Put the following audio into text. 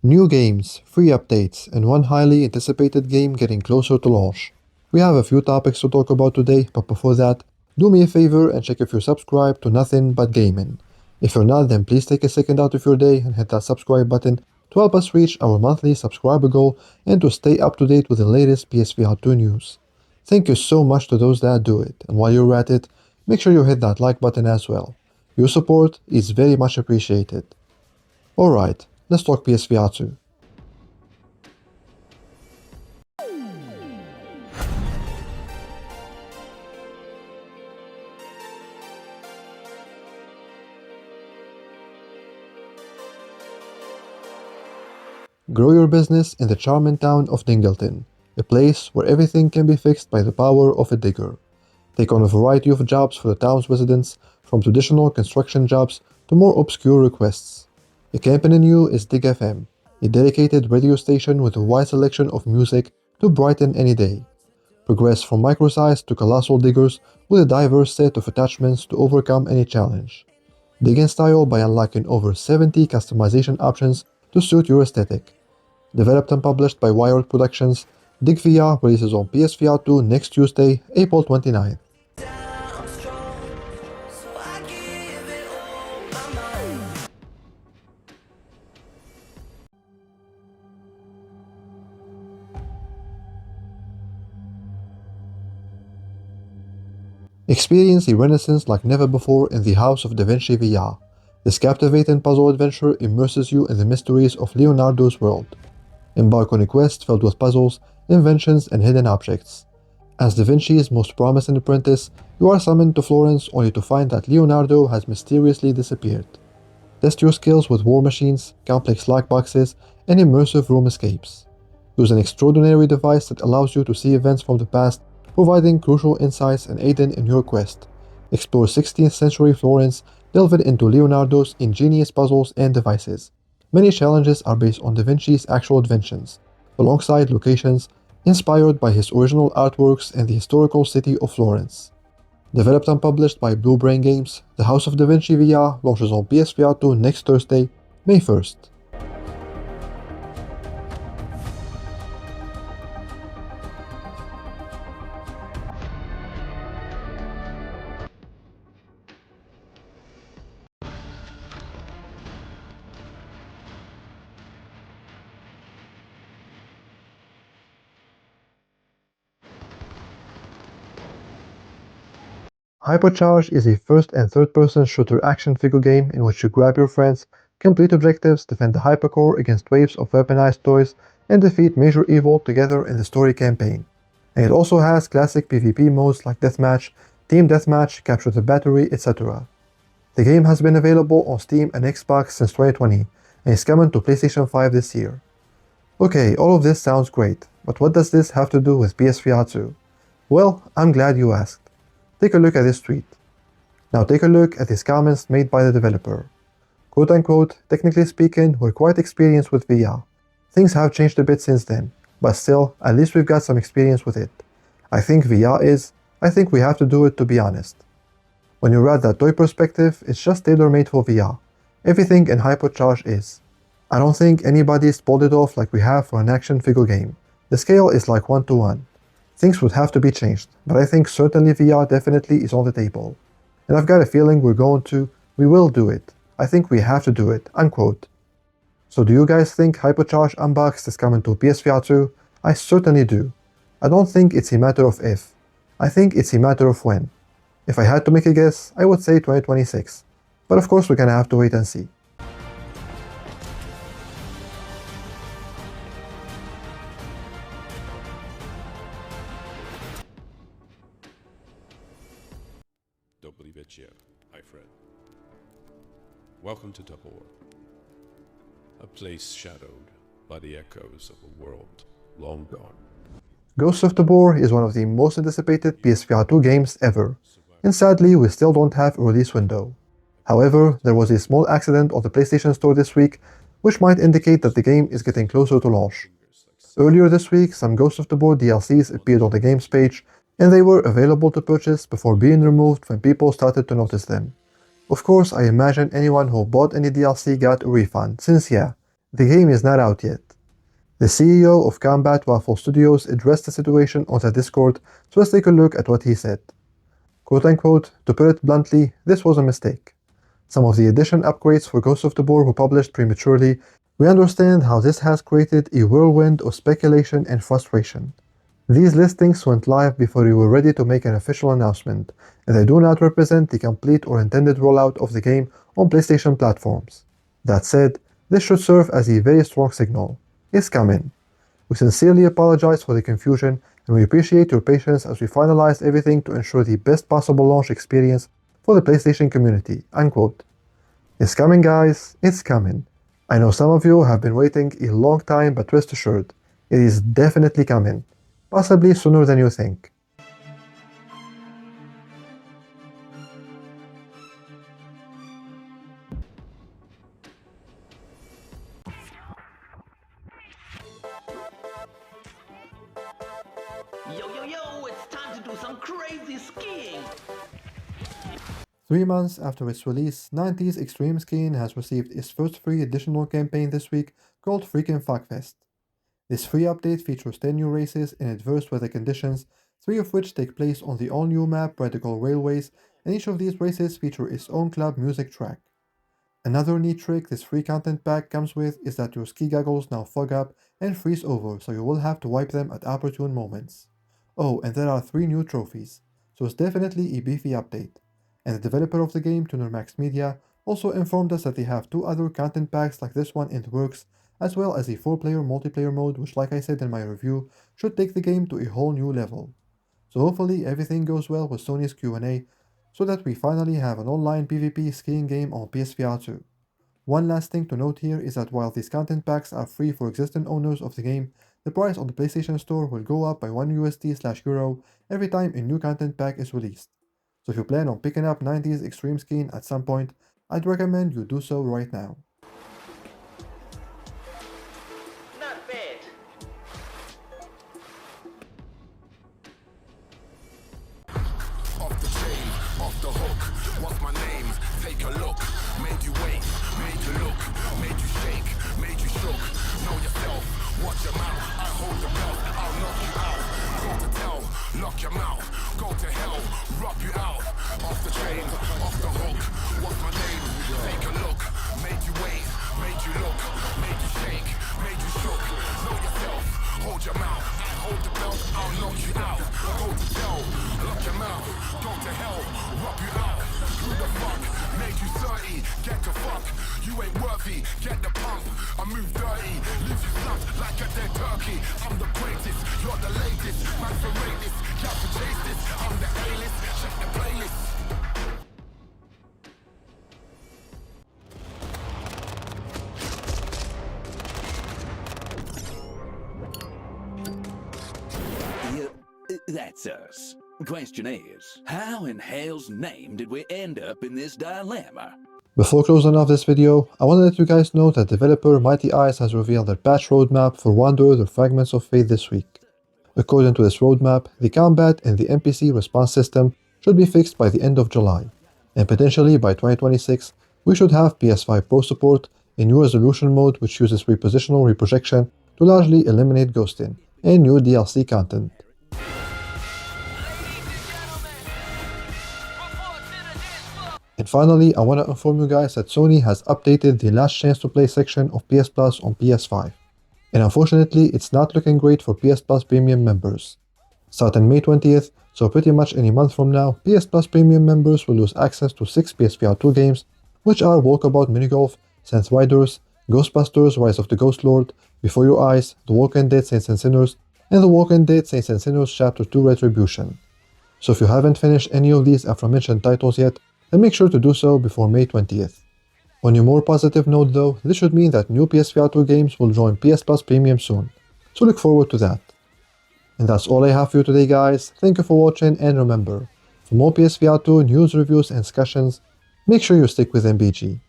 New games, free updates, and one highly anticipated game getting closer to launch. We have a few topics to talk about today, but before that, do me a favor and check if you're subscribed to Nothing But Gaming. If you're not, then please take a second out of your day and hit that subscribe button to help us reach our monthly subscriber goal and to stay up to date with the latest PSVR2 news. Thank you so much to those that do it, and while you're at it, make sure you hit that like button as well. Your support is very much appreciated. Alright, let's talk PSVR2. Grow your business in the charming town of Dingleton, a place where everything can be fixed by the power of a digger. Take on a variety of jobs for the town's residents, from traditional construction jobs to more obscure requests. A camping in you is Dig FM, a dedicated radio station with a wide selection of music to brighten any day. Progress from micro-sized to colossal diggers with a diverse set of attachments to overcome any challenge. Dig in style by unlocking over 70 customization options to suit your aesthetic. Developed and published by Wired Productions, Dig VR releases on PSVR2 next Tuesday, April 29th. Experience a renaissance like never before in the house of Vinci VR. This captivating puzzle adventure immerses you in the mysteries of Leonardo's world. Embark on a quest filled with puzzles, inventions, and hidden objects. As Da Vinci's most promising apprentice, you are summoned to Florence only to find that Leonardo has mysteriously disappeared. Test your skills with war machines, complex lockboxes, and immersive room escapes. Use an extraordinary device that allows you to see events from the past, providing crucial insights and aiding in your quest. Explore 16th century Florence, delving into Leonardo's ingenious puzzles and devices. Many challenges are based on Da Vinci's actual inventions, alongside locations inspired by his original artworks and the historical city of Florence. Developed and published by Blue Brain Games, the House of Da Vinci VR launches on PSVR2 next Thursday, May 1st. Hypercharge is a first and third-person shooter action figure game in which you grab your friends, complete objectives, defend the hypercore against waves of weaponized toys, and defeat major evil together in the story campaign. And it also has classic PvP modes like Deathmatch, Team Deathmatch, Capture the Battery, etc. The game has been available on Steam and Xbox since 2020, and is coming to PlayStation 5 this year. Okay, all of this sounds great, but what does this have to do with PSVR2? Well, I'm glad you asked. Take a look at this tweet. Now take a look at his comments made by the developer. Quote unquote, technically speaking, we're quite experienced with VR. Things have changed a bit since then, but still, at least we've got some experience with it. I think we have to do it, to be honest. When you read that toy perspective, it's just tailor-made for VR. Everything in Hypercharge is. I don't think anybody's pulled it off like we have for an action figure game. The scale is like 1-to-1. Things would have to be changed, but I think certainly VR definitely is on the table. And I've got a feeling we will do it. I think we have to do it, unquote. So do you guys think Hypercharge Unboxed is coming to PSVR2? I certainly do. I don't think it's a matter of if. I think it's a matter of when. If I had to make a guess, I would say 2026. But of course we're gonna have to wait and see. Don't believe it yet, my friend. Welcome to Tabor, a place shadowed by the echoes of a world long gone. Ghosts of Tabor is one of the most anticipated PSVR2 games ever, and sadly we still don't have a release window. However, there was a small accident on the PlayStation Store this week, which might indicate that the game is getting closer to launch. Earlier this week, some Ghosts of Tabor DLCs appeared on the game's page, and they were available to purchase before being removed when people started to notice them. Of course, I imagine anyone who bought any DLC got a refund, since yeah, The game is not out yet. The CEO of Combat Waffle Studios addressed the situation on the Discord, so let's take a look at what he said. Quote unquote, to put it bluntly, this was a mistake. Some of the edition upgrades for Ghost of Tabor were published prematurely. We understand how this has created a whirlwind of speculation and frustration. These listings went live before we were ready to make an official announcement, and they do not represent the complete or intended rollout of the game on PlayStation platforms. That said, this should serve as a very strong signal. It's coming. We sincerely apologize for the confusion, and we appreciate your patience as we finalize everything to ensure the best possible launch experience for the PlayStation community. Unquote. It's coming, guys. It's coming. I know some of you have been waiting a long time, but rest assured, it is definitely coming. Possibly sooner than you think. Yo, it's time to do some crazy skiing! 3 months after its release, 90s Extreme Skiing has received its first free additional campaign this week called Freakin' Fuckfest. This free update features 10 new races in adverse weather conditions, 3 of which take place on the all-new map Radical Railways, and each of these races feature its own club music track. Another neat trick this free content pack comes with is that your ski goggles now fog up and freeze over, so you will have to wipe them at opportune moments. Oh, and there are 3 new trophies, so it's definitely a beefy update. And the developer of the game, Max Media, also informed us that they have 2 other content packs like this one in the works, as well as a 4-player multiplayer mode which, like I said in my review, should take the game to a whole new level. So hopefully everything goes well with Sony's Q&A, so that we finally have an online PvP skiing game on PSVR2. One last thing to note here is that while these content packs are free for existing owners of the game, the price on the PlayStation Store will go up by $1 every time a new content pack is released. So if you plan on picking up 90s Extreme Skiing at some point, I'd recommend you do so right now. Not bad. Off the chain, off the hook, what's my name? Take a look, made you wait, made you look, made you shake, made you shook. Know yourself, watch your mouth, I hold the belt, I'll knock you out. Go to tell, lock your mouth, go to hell, rub you out. Off the chain, off the hook, what's my name? Take a look, made you wait, made you look, made you shake, made you shook. Know yourself, hold your mouth, I hold the belt, I'll knock you out. Go to tell, lock your mouth, go to hell, rub you out. Who the fuck made you 30? Get the fuck, you ain't worthy, get the pump. I move dirty, leave you stuck like a dead turkey. I'm the greatest, you're the latest, man for rate this, y'all for chase this. I'm the A-list, check the playlist. That's us. Question is, how in hell's name did we end up in this dilemma? Before closing off this video, I want to let you guys know that developer Mighty Eyes has revealed their patch roadmap for Wanderer: The Fragments of Fate this week. According to this roadmap, the combat and the NPC response system should be fixed by the end of July, and potentially by 2026, we should have PS5 Pro support, a new resolution mode which uses repositional reprojection to largely eliminate ghosting, and new DLC content. And finally, I want to inform you guys that Sony has updated the last chance to play section of PS Plus on PS5. And unfortunately, it's not looking great for PS Plus Premium members. Starting May 20th, so pretty much any month from now, PS Plus Premium members will lose access to 6 PSVR2 games, which are Walkabout Minigolf, Synth Riders, Ghostbusters: Rise of the Ghost Lord, Before Your Eyes, The Walking Dead Saints and Sinners, and The Walking Dead Saints and Sinners Chapter 2 Retribution. So if you haven't finished any of these aforementioned titles yet, then make sure to do so before May 20th. On a more positive note though, this should mean that new PSVR2 games will join PS Plus Premium soon, so look forward to that. And that's all I have for you today, guys. Thank you for watching, and remember, for more PSVR2 news, reviews, and discussions, make sure you stick with MBG.